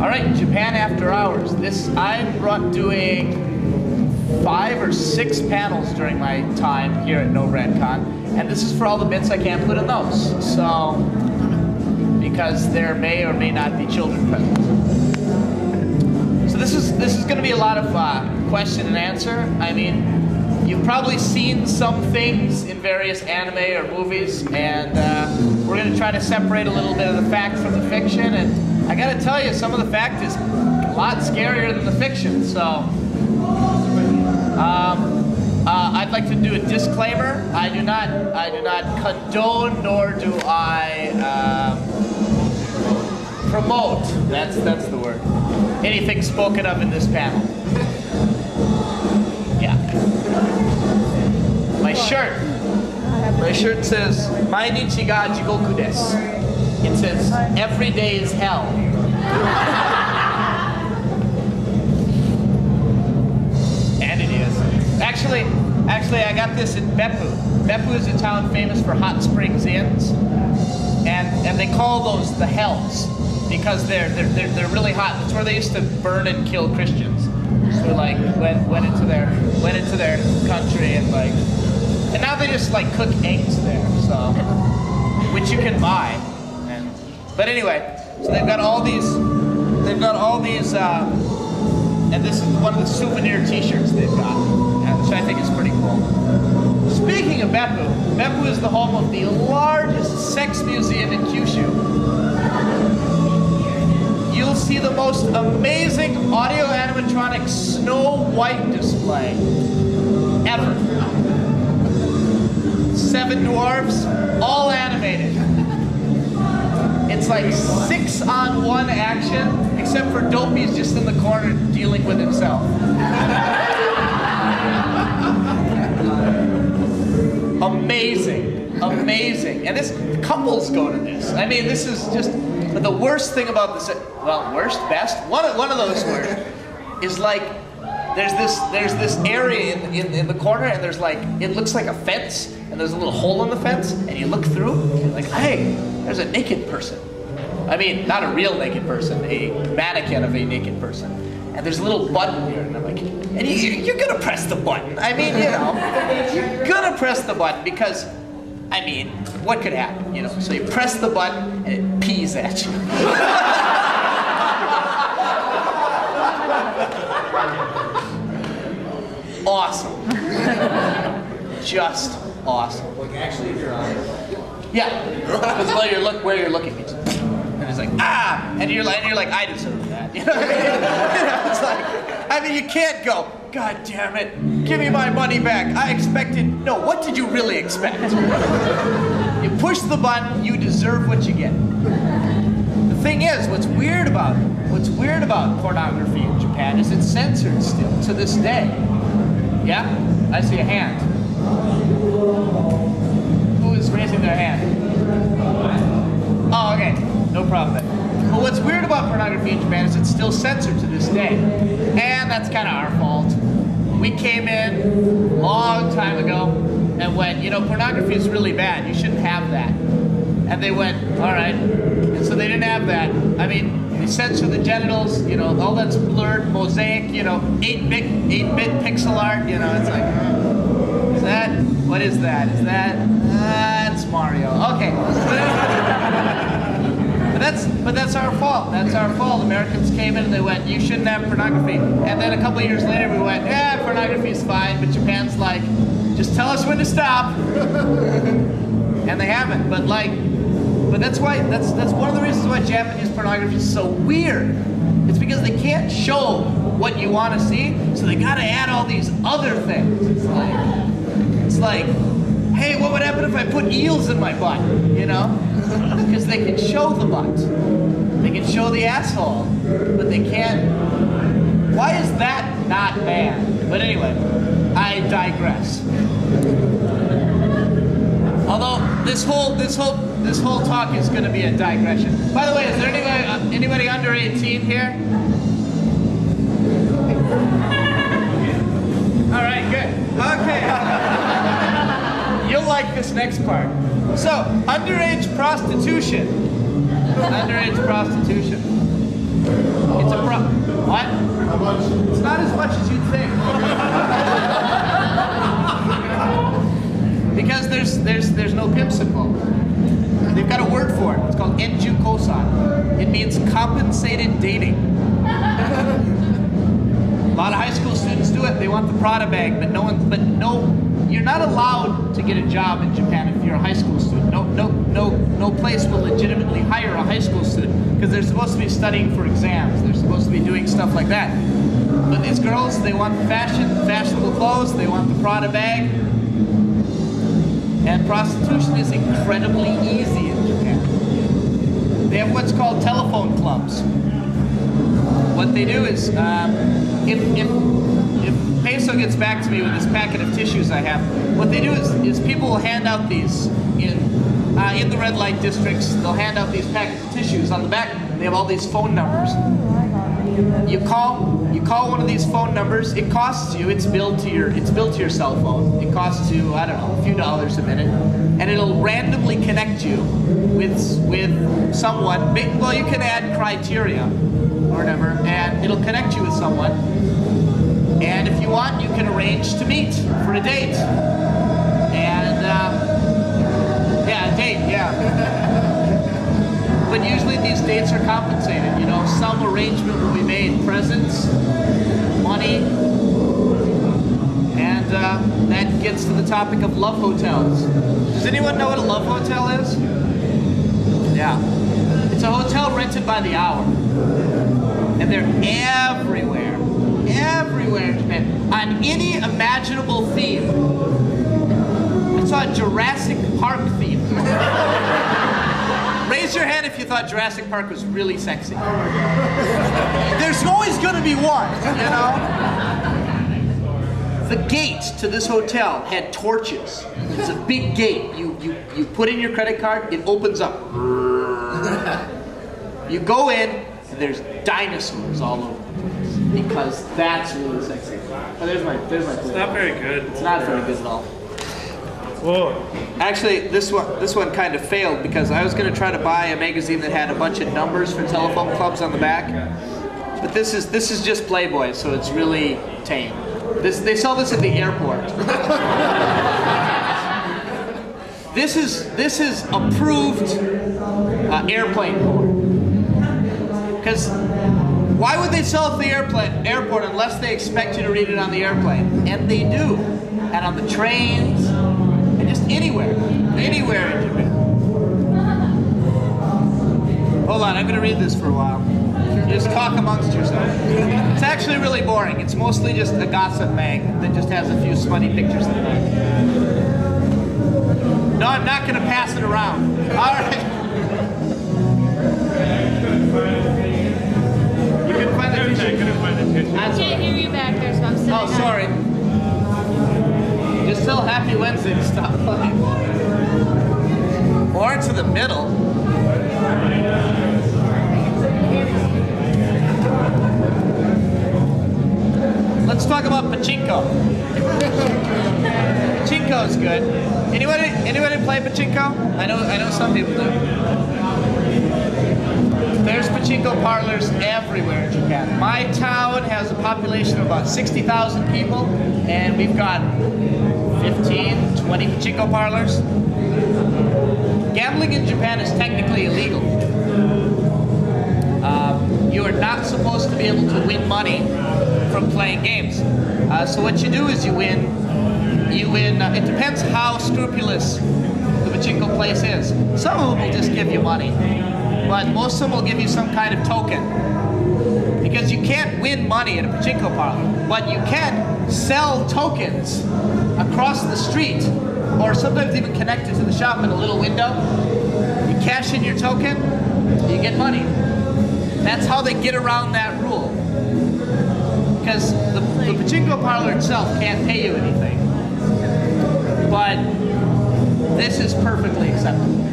All right, Japan After Hours. I'm doing 5 or 6 panels during my time here at NoRadCon, and this is for all the bits I can't put in those. So, because there may or may not be children present. So this is going to be a lot of question and answer. I mean, you've probably seen some things in various anime or movies, and we're going to try to separate a little bit of the fact from the fiction. And I got to tell you, some of the fact is a lot scarier than the fiction. So I'd like to do a disclaimer. I do not condone, nor do I promote. That's the word. Anything spoken of in this panel. Yeah. My shirt says Mainichi ga jigoku desu. It says every day is hell. And it is. Actually, I got this in Beppu. Beppu is a town famous for hot springs inns, and they call those the hells because they're really hot. That's where they used to burn and kill Christians. So like went into their country and now they just like cook eggs there, so which you can buy. But anyway, so they've got all these, and this is one of the souvenir T-shirts they've got, which I think is pretty cool. Speaking of Beppu, Beppu is the home of the largest sex museum in Kyushu. You'll see the most amazing audio animatronic Snow White display ever. 7 dwarves, all animated. It's like 6-on-1 action, except for Dopey's just in the corner dealing with himself. Amazing, amazing. And couples go to this. I mean, this is just the worst thing about this. Well, worst, best. One of those words is like there's this area in the corner, and there's like it looks like a fence, and there's a little hole in the fence, and you look through, and you're like, hey, there's a naked person. I mean, not a real naked person, a mannequin of a naked person. And there's a little button here, and I'm like, and you're gonna press the button. I mean, you know, you're gonna press the button because, I mean, what could happen, you know? So you press the button, and it pees at you. Awesome. Just awesome. Like, actually, if you're on it. Yeah, because where you're looking. And it's like, ah! And you're like, I deserve that. You know what I mean? You know, it's like, I mean, you can't go, God damn it, give me my money back. I expected, no, what did you really expect? You push the button, you deserve what you get. The thing is, what's weird about pornography in Japan is it's censored still, to this day. Yeah? I see a hand. Who is raising their hand? Oh, okay. No problem then. But what's weird about pornography in Japan is it's still censored to this day. And that's kind of our fault. We came in a long time ago and went, you know, pornography is really bad. You shouldn't have that. And they went, all right. And so they didn't have that. I mean, they censor the genitals, you know, all that's blurred, mosaic, you know, 8-bit pixel art, you know, it's like, is that, what is that? Is that, that's Mario. Okay. But that's our fault. That's our fault. Americans came in and they went, you shouldn't have pornography. And then a couple of years later we went, yeah, pornography's fine, but Japan's like, just tell us when to stop. And they haven't. But that's one of the reasons why Japanese pornography is so weird. It's because they can't show what you want to see, so they gotta add all these other things. It's like, hey, what would happen if I put eels in my butt? You know? Because they can show the butt. They can show the asshole. But they can't. Why is that not bad? But anyway, I digress. Although this whole talk is going to be a digression. By the way, is there anybody under 18 here? All right, good. Okay. You'll like this next part. So, underage prostitution. Underage prostitution. It's a pro. What? How much? It's not as much as you'd think. Because there's no pimps involved. They've got a word for it. It's called enjukosan. It means compensated dating. A lot of high school students do it. They want the Prada bag, but you're not allowed to get a job in Japan if you're a high school student. No place will legitimately hire a high school student because they're supposed to be studying for exams. They're supposed to be doing stuff like that. But these girls, they want fashionable clothes. They want the Prada bag. And prostitution is incredibly easy in Japan. They have what's called telephone clubs. What they do is, if Peso gets back to me with this packet of tissues I have, what they do is people will hand out these in the red light districts. They'll hand out these packets of tissues. On the back, they have all these phone numbers. You call one of these phone numbers. It costs you. It's billed to your cell phone. It costs you, I don't know, a few dollars a minute, and it'll randomly connect you with someone. Well, you can add criteria or whatever, and it'll connect you with someone. And if you want, you can arrange to meet for a date. And yeah, a date, yeah. But usually these dates are compensated. You know, some arrangement will be made, presents, money, and that gets to the topic of love hotels. Does anyone know what a love hotel is? Yeah. It's a hotel rented by the hour. And they're everywhere. Everywhere in Japan. On any imaginable theme. I saw a Jurassic Park theme. Raise your hand if you thought Jurassic Park was really sexy. There's always going to be one, you know? The gate to this hotel had torches. It's a big gate. You put in your credit card, it opens up. You go in, and there's dinosaurs all over the place. Because that's really sexy. Oh, there's my plate. It's not very good. It's not very good at all. Whoa. Actually, this one kind of failed because I was going to try to buy a magazine that had a bunch of numbers for telephone clubs on the back. But this is just Playboy, so it's really tame. They sell this at the airport. This is approved airplane porn. Because why would they sell it at the airport unless they expect you to read it on the airplane? And they do. And on the trains. Just anywhere in Japan. Hold on, I'm going to read this for a while. You just talk amongst yourself. It's actually really boring. It's mostly just a gossip mag that just has a few smutty pictures in it. No, I'm not going to pass it around. All right. You couldn't find the tissue? I couldn't find the tissue. I can't hear you back there, so I'm sitting Oh, sorry. Just tell Happy Wednesday to stop playing. Or to the middle. Let's talk about pachinko. Pachinko's good. Anybody play pachinko? I know some people do. There's pachinko parlors everywhere in Japan. My town has a population of about 60,000 people, and we've got 15, 20 pachinko parlors. Gambling in Japan is technically illegal. You are not supposed to be able to win money from playing games. So what you do is you win. It depends how scrupulous the pachinko place is. Some of them will just give you money, but most of them will give you some kind of token. Because you can't win money at a pachinko parlor, but you can sell tokens across the street, or sometimes even connected to the shop in a little window. You cash in your token, you get money. That's how they get around that rule. Because the pachinko parlor itself can't pay you anything. But this is perfectly acceptable.